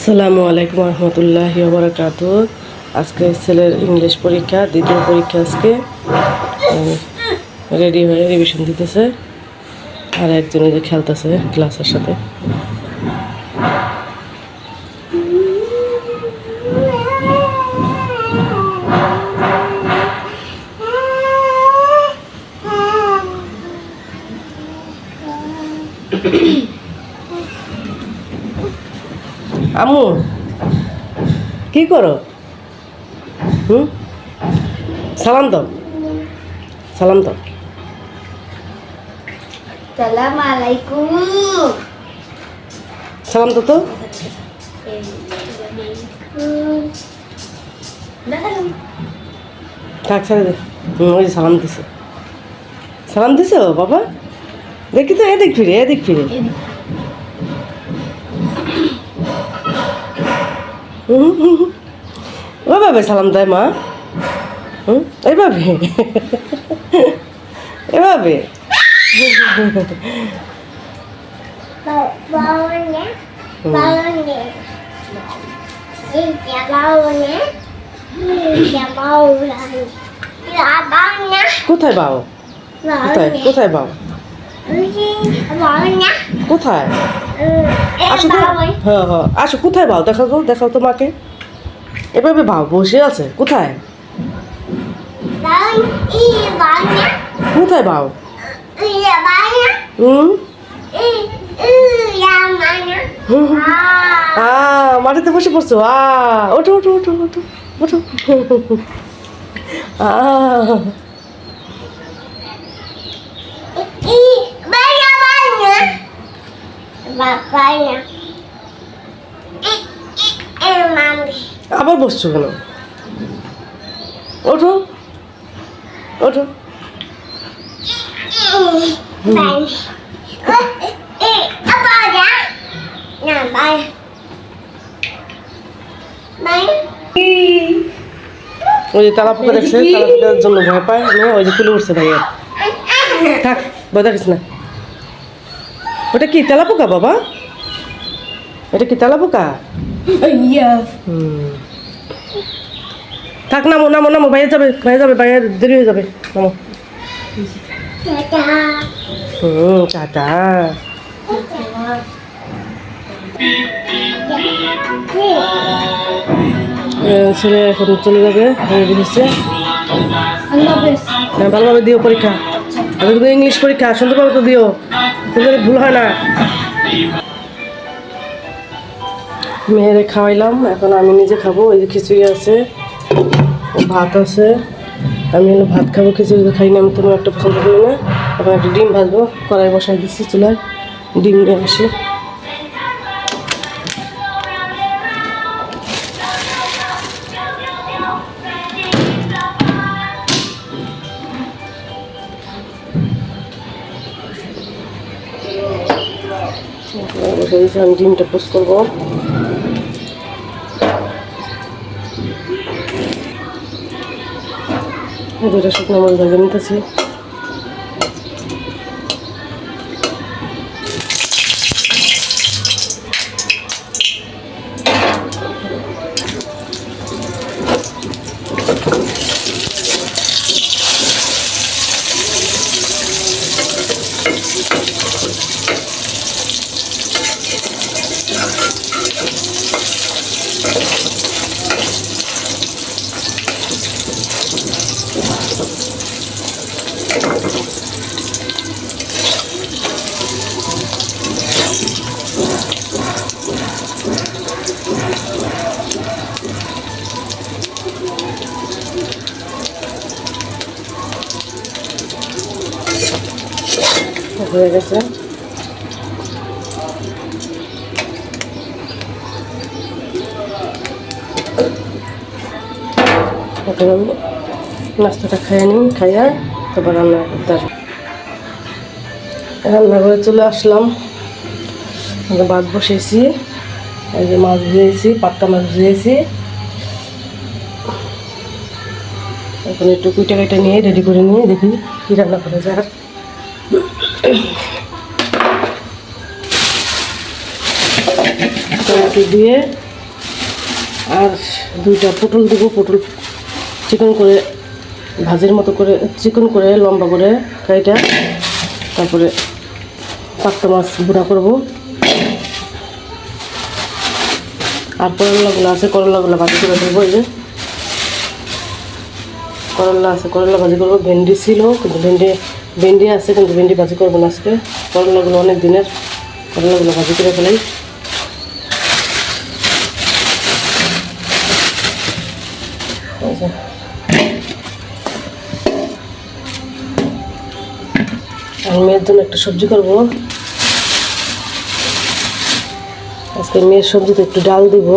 আসসালামু আলাইকুম রহমতুল্লাহি ওয়া বারাকাতুহু। আজকে ছেলের ইংলিশ পরীক্ষা, দ্বিতীয় পরীক্ষা। আজকে রেডি হয়ে রিভিশন দিতেছে, আর একজন যে খেলতেছে ক্লাসের সাথে। আম্মু কি করো? সালাম দাও, সালাম দাও। সালাম আলাইকুম। সালাম দাও তো। থাক, ছেড়ে দে। ওই যে সালাম দিছে, সালাম দিছ বাবা। দেখি তো, এদিক ফিরে, এদিক ফিরে। ওইভাবে সালাম দেয় মা। এইভাবে, এভাবে। কোথায় বাও? কোথায় কোথায় বাও? কোথায়? আসো তো। হ্যাঁ হ্যাঁ, আসো। কোথায় বাও? দেখাও তো, দেখাও তো মাকে। এভাবে বাও বসে আছে। কোথায় কোথায় বাও? মাটিতে বসে পড়ছো। ওঠো ওঠো ওঠো ওঠো ওঠো। আবার বসছো কেন? ওঠো ওঠো। ওই যে তালা পোকা দেখছে, তালা পোকার জন্য ভয় পায়। ওই যে খুলে উঠছে ভাইয়া। থাক, ভয় দেখিস না। ওটা কি তেলা পোকা বাবা? এটা কি তেলা পোকা? থাক, নামো নামো নামো। ভাইয়া যাবে, ভাইয়া যাবে, ভাইয়া দেরি হয়ে যাবে। নামো। টাটা। ছেলে এখন চলে যাবে, রেডি হচ্ছে। ভালোভাবে দিও পরীক্ষা। আমি কিন্তু ইংলিশ পরীক্ষা সুন্দরভাবে তো দিও, কিন্তু ভুল হয় না। মেয়েরে খাওয়াইলাম, এখন আমি নিজে খাবো। এই যে খিচুড়ি আছে, ভাত আছে। আমি হলো ভাত খাবো, খিচুড়ি তো খাই না, আমি তেমন একটা পছন্দ করি না। এখন একটা ডিম ভাজবো, কড়াই বসাই দিচ্ছি চুলায়। ডিম নিয়ে আসি। আমি ডিমটা পোস্ট করবো। দুটা শুকনো মরিচ ভেজে নিতেছি। হয়ে গেছে। এখন আমি নাস্তাটা খাইয়ে নিই, খাইয়া তারপর রান্না করতে আসবো। রান্নাঘরে চলে আসলাম, ভাত বসিয়েছি। এই যে মাছ ধুয়েছি, পাত্তা মাছ ধুয়েছি। এখন একটু কুইটা কাইটা নিয়ে রেডি করে নিয়ে দেখি কী রান্না করা যায়। দিয়ে আর 2টা পটল দেবো। পটল চিকন করে ভাজির মতো করে চিকন করে লম্বা করে কাইটা তারপরে পাক্তা মাছ ভুনা করব। আর করলাগুলো আছে, করলাগুলো ভাজি করে দেবো। এই যে করলা আছে, করলা ভাজি করবো। ভেন্ডি ছিল কিন্তু ভেন্ডি আছে কিন্তু ভেন্ডি ভাজি করবো না আজকে। করলাগুলো অনেক দিনের, করলাগুলো ভাজি করে ফেলাই। আর মেয়ের জন্য একটা সবজি করবো আজকে। মেয়ের সবজিতে একটু ডাল দিব,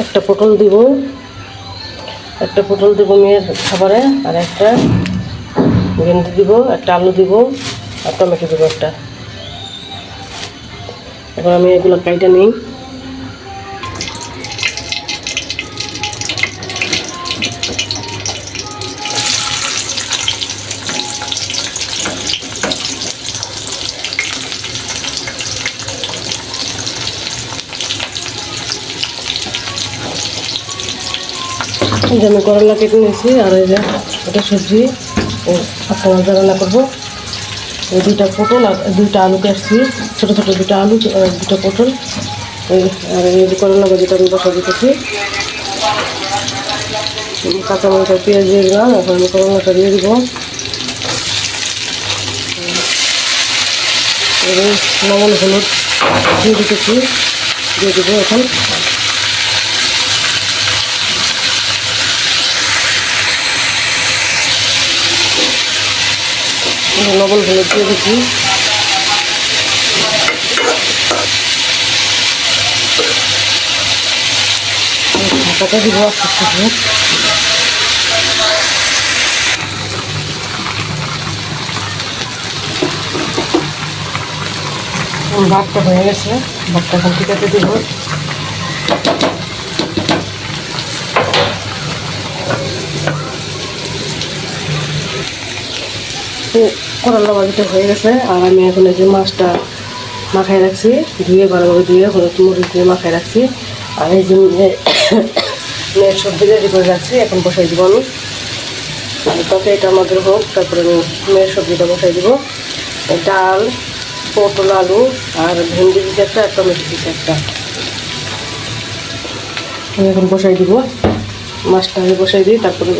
একটা পটল দিব, মেয়ের খাবারে। আর একটা ভেন্ডি দিব, একটা আলু দিব, আর টমেটো দিব একটা। এখন আমি এগুলো কাইটা নিই। এই যে আমি করলা কেটে নিয়েছি। আর এই যে এটা সবজি পাক্তা মাছ রান্না করবো। এই 2টা পটল আর 2টা আলু কাটছি, ছোটো ছোটো 2টা আলু, 2টা পটল। আর এই যে করলা ভাজিটা আমি বসা দিতেছি। কাঁচামরিচ আর পেঁয়াজ দিয়ে দিলাম। এখন আমি করলাটা দিয়ে দিব। লবণ হলুদ দিয়ে দিতেছি, দিয়ে দেবো এখন। লবণ হলুদ দিয়ে দিচ্ছি। ঢাকাটা দিব আস্তে আস্তে। ভাতটা হয়ে গেছে, ভাতটা এখন টিকাতে দিব। করলা ভাজিটা হয়ে গেছে। আর আমি এখন এই যে মাছটা মাখায় রাখছি, ধুয়ে ভালোভাবে ধুয়ে হলুদ মরিচ দিয়ে মাখায় রাখছি। আর এই যে মেয়ের সবজি রেডি করে রাখছি, এখন বসাই দিব আমি। তরকারিটা আমাদের হোক, তারপরে আমি মেয়ের সবজিটা বসাই দিব। ডাল, পটল, আলু আর ভেন্ডি দিতে একটা, আর টমেটো দিতে একটা। আমি এখন বসাই দিব, মাছটা আমি বসাই দিই। তারপরে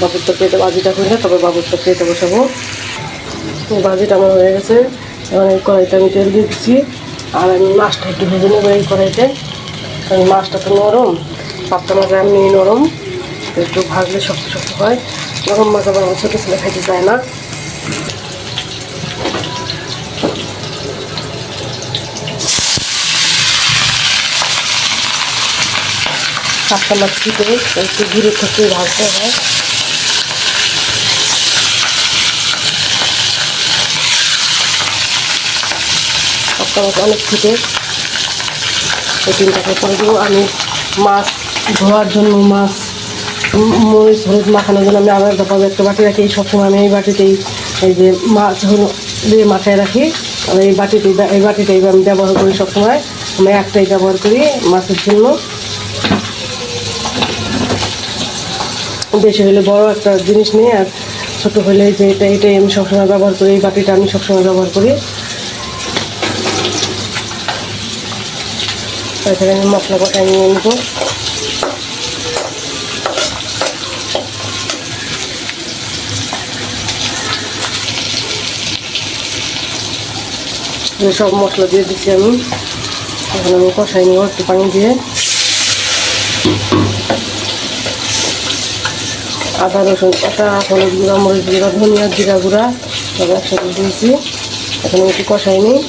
বাবুর তরকারিটা ভাজিটা করে তারপর বাবুর তরকারিটা বসাবো। ভাজিটা আমার হয়ে গেছে। এবার এই কড়াইতে আমি তেল দিয়ে দিচ্ছি। আর আমি মাছটা একটু ভেজে নেবো এই কড়াইতে, কারণ মাছটা তো নরম, পাক্তা মাছ এমনি নরম, একটু ভাজলে শক্ত শক্ত হয়। নরম মাছ আবার আমার ছোটো ছেলে খাইতে চায় না। পাক্তা মাছ ছিটে একটু ঘুরে থেকে ভাজতে হয়। পাক্তা মাছ অনেক ছিটে, ওই 3টাকে করে দেবো। আমি মাছ ধোয়ার জন্য, মাছ মরিচ হলুদ মাখানোর জন্য আমি আলাদা পাবো একটা বাটি রাখি। সবসময় আমি এই বাটিতেই এই যে মাছ হলো দিয়ে মাথায় রাখি। আর এই বাটিটাই আমি ব্যবহার করি সবসময়। আমি একটাই ব্যবহার করি মাছের জন্য। বেশি হলে বড় একটা জিনিস নিই, আর ছোটো হলে যে এটাই আমি সবসময় ব্যবহার করি। এই বাটিটা আমি সবসময় ব্যবহার করি। তারপরে আমি মশলা কষাই নিয়ে নেব। সব মশলা দিয়ে দিচ্ছি আমি। এখন আমি কষাই নেব একটু পানি দিয়ে। আদা রসুন বাটা, হলুদ গুঁড়া, মরিচ গুঁড়া, ধনিয়া জিরা গুঁড়া সব একসাথে দিয়েছি। এখন আমি একটু কষাই নিই।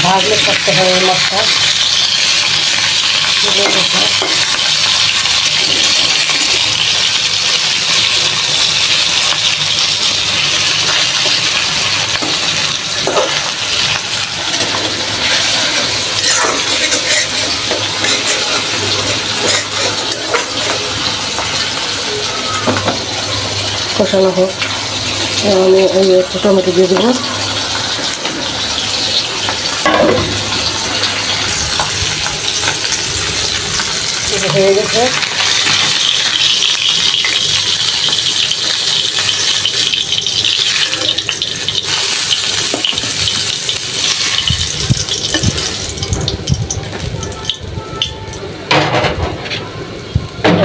ভাজলে শক্ত হয় এই মাছটা। কষানো হোক। আমি এই একটা টমেটো দিয়ে দেবো। হয়ে গেছে।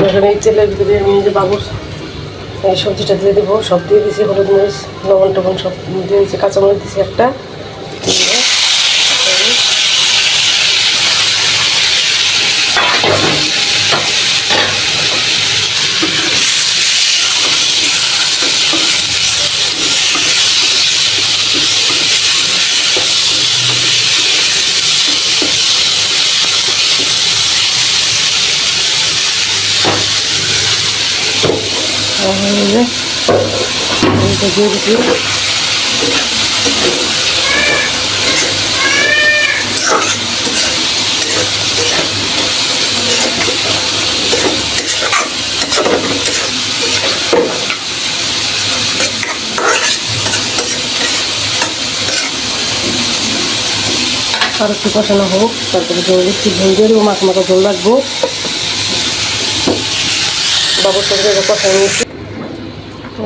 এখানে এই তেলের ভিতরে আমি যে বাবুর এই সবজিটা দিয়ে দেবো। সব দিয়ে দিয়েছি, হলুদ মরিচ লবণ টবণ সব দিয়ে দিয়েছি, কাঁচামরিচ দিয়েছি একটা। দিয়ে দিচ্ছি। আর একটু কষানো হোক, তারপরে জল দিচ্ছি। ঝোল দিয়ে দেবো, মাখা মাখা ঝোল রাখবো। বাবুর তরকারিটা কষানো নিচ্ছি।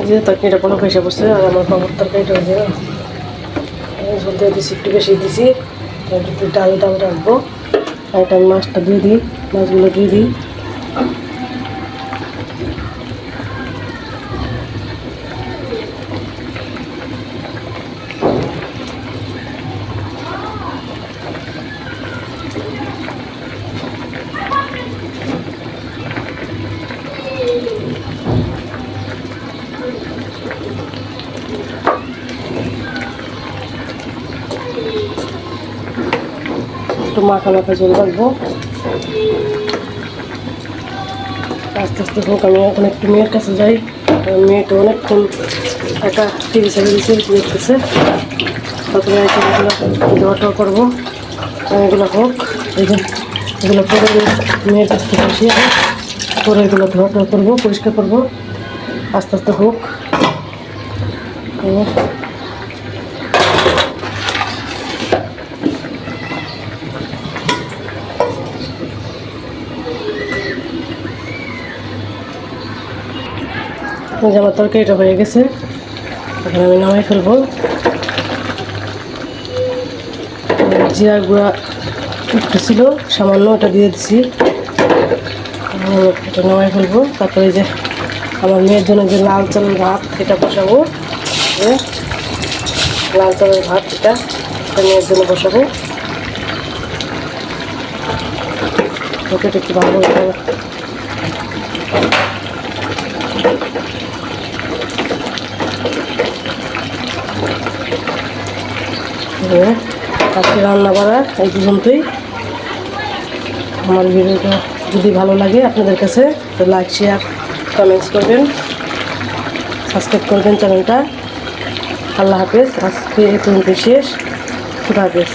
যে তরকারিটা কোনো পয়সা পড়ছে, আর আমার বাবুর তরকারিটা হয়েছে ঝোল দিয়ে দিচ্ছি, একটু বেশি দিছি। একটু ডাল রাখবো। আর এটা আমি মাছটা দিয়ে দিই, মাছগুলো দিয়ে দিই। একটু মাখা মাখা ঝোল রাখবো। আস্তে আস্তে হোক। আমি এখন একটু মেয়ের কাছে যাই। মেয়েটা অনেকক্ষণ একটা টিভি ছেড়ে দিয়েছে, দেখতেছে। তারপরে এগুলো ধোয়াটা করবো। এগুলো হোক, এই যে এগুলো পরে মেয়ের কাছ থেকে বসিয়ে পরে এগুলো ধোয়াটা করবো, পরিষ্কার করবো। আস্তে আস্তে হোক। আমার তরকারিটা হয়ে গেছে, এখন আমি নামাই ফেলবো। জিরার গুঁড়া একটু ছিল সামান্য, ওটা দিয়ে দিচ্ছি। এটা নামাই ফেলবো। তারপরে যে আমার মেয়ের জন্য যে লাল চালের ভাত, এটা বসাবো। লাল চালের ভাত এটা মেয়ের জন্য বসাবো। ওকে একটু ভালো হবে। আজকে রান্না করা এই পর্যন্তই। আমার ভিডিওটা যদি ভালো লাগে আপনাদের কাছে, তো লাইক শেয়ার কমেন্টস করবেন, সাবস্ক্রাইব করবেন চ্যানেলটা। আল্লাহ হাফেজ। আজকে এই পর্যন্ত শেষ। খুদা হাফেজ।